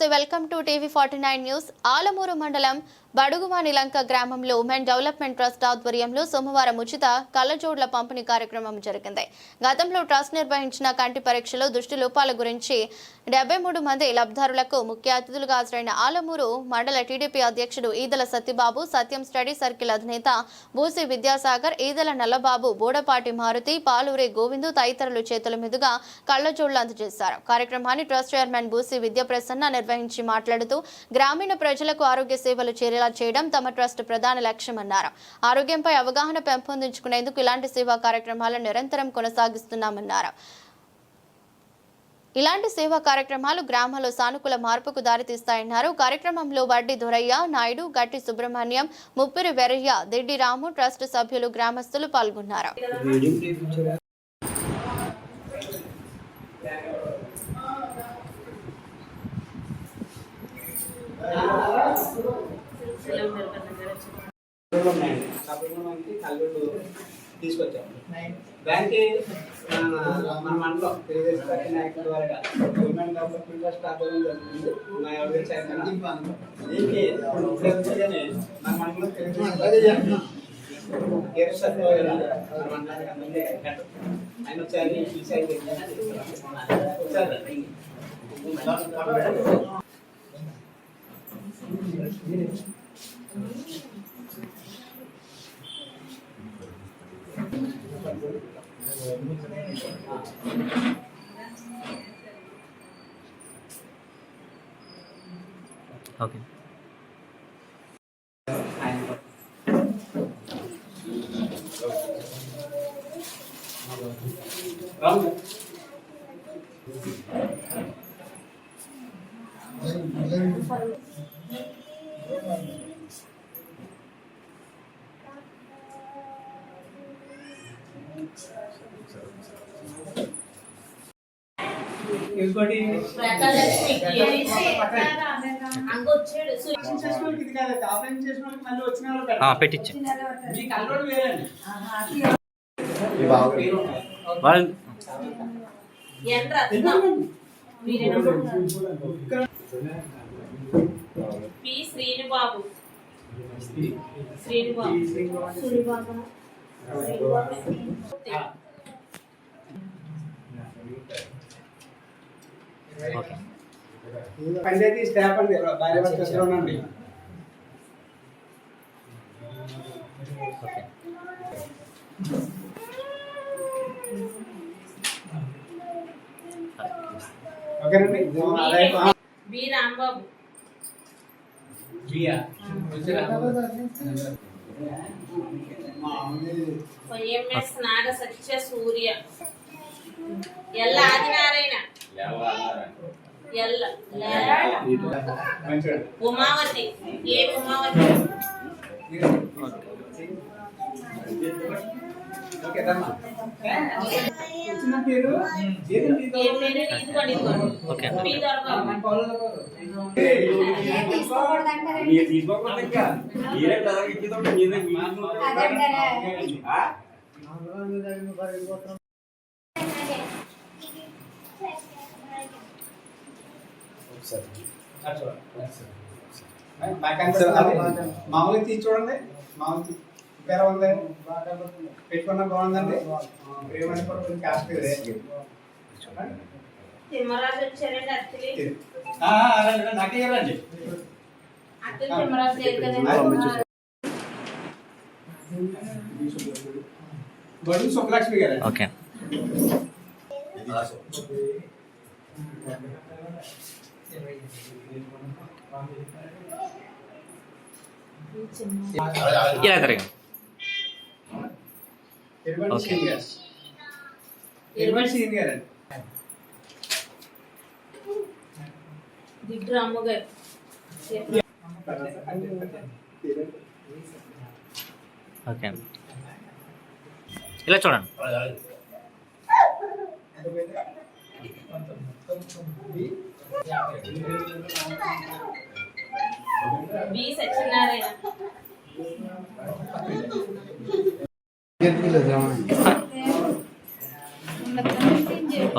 Welcome to టీవీ49 news. Alamuru మండలం బడుగువానిలంక గ్రామంలో ఉమెన్ డెవలప్మెంట్ ట్రస్ట్ ఆధ్వర్యంలో సోమవారం ఉచిత కళ్ళజోడ్ల పంపిణీ కార్యక్రమం జరిగింది. గతంలో ట్రస్ట్ నిర్వహించిన కంటి పరీక్షలో దృష్టి లోపాల గురించి 73 మంది లబ్ధిదారులకు ముఖ్య అతిథులుగా హాజరైన ఆలమూరు మండల టీడీపీ అధ్యక్షుడు ఈదల సత్యబాబు, సత్యం స్టడీ సర్కిల్ అధినేత బూసి విద్యాసాగర్, ఈదల నల్లబాబు, బోడపాటి మారుతి, పాలూరి గోవిందు తదితరులు చేతుల మీదుగా కళ్ళజోడ్లు అందజేశారు. కార్యక్రమాన్ని ట్రస్ట్ చైర్మన్ బూసి విద్యాప్రసన్న నిర్వహించి మాట్లాడుతూ గ్రామీణ ప్రజలకు ఆరోగ్య సేవలు చేరేలా చేయడం తమ ట్రస్ట్ ప్రధాన లక్ష్యమన్నారు. ఆరోగ్యంపై అవగాహన పెంపొందించుకునేందుకు ఇలాంటి సేవా కార్యక్రమాలను నిరంతరం కొనసాగిస్తున్నామన్నారు. ఇలాంటి సేవా కార్యక్రమాలు గ్రామాల్లో సానుకూల మార్పుకు దారితీస్తాయన్నారు. కార్యక్రమంలో వడ్డీ దొరయ్య నాయుడు, గట్టి సుబ్రహ్మణ్యం, ముప్పిరి వెరయ్య, దిడ్డి రాము, ట్రస్ట్ సభ్యులు, గ్రామస్తులు పాల్గొన్నారు. తీసుకొచ్చాము దానికి మన మనలో తెలుగుదేశం పార్టీ నాయకుల ద్వారా ఉమెన్ డెవలప్మెంట్ ట్రస్ట్ ఆధ్వర్యం జరుగుతుంది. మా దీనికి మన మనలో తెలుగుదేశం ఆయన వచ్చారు ఈ సైడ్ వచ్చారు. ఓకే ఇంకోటి పెట్టించు శ్రీనిబాబు పంచాయతీ స్టాఫ్ అండి, భార్య భర్తలు ఉండండి. ఓకేనండి. బి రాంబాబు, ఎంఎస్ నాగ సత్య సూర్య, ఎల్ల ఆదినారాయణ, ఉమావతి, ఏ ఉమావతి, మామూలుగా తీసి చూడండి. మామూలు పేరు ఉంది పెట్టుకున్న బాగుందండి. ఏమని కూడా కొంచెం కాస్ట్ తిమ్మరాజు వచ్చారండి. నాకే రండి. తిమ్మరాజు బడుగు సుబ్బలక్ష్మి గారు. ఓకే ఇలా జరిగింది. దిడ్డి రాము గారు. ఓకే ఇలా చూడండి. B Satyanarayana,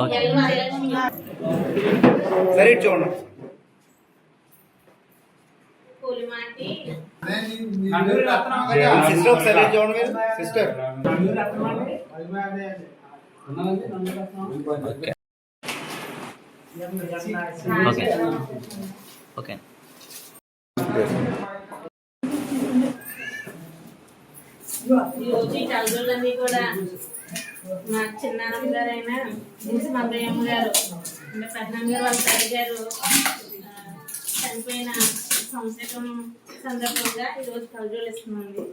okay. 11 సరే చూడండి. మాటి నందూరి రత్నం సిస్టర్ ఒకసారి చూడండి మీరు. సిస్టర్. నందూరి రత్నం అండి ఉన్నదండి నందూరి రత్నం ఓకే ఓకే ఓకే ఈరోజు ఈ కలజోళ్ళన్నీ కూడా మా చిన్నాన్న గారైన మంగయ్యమ్మ గారు అంటే పెద్దనాన్న గారు వాళ్ళ తల్లి గారు చనిపోయిన సంవత్సరం సందర్భంగా ఈరోజు కలజోళ్ళు ఇస్తున్నామండి.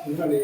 ఇంకోండి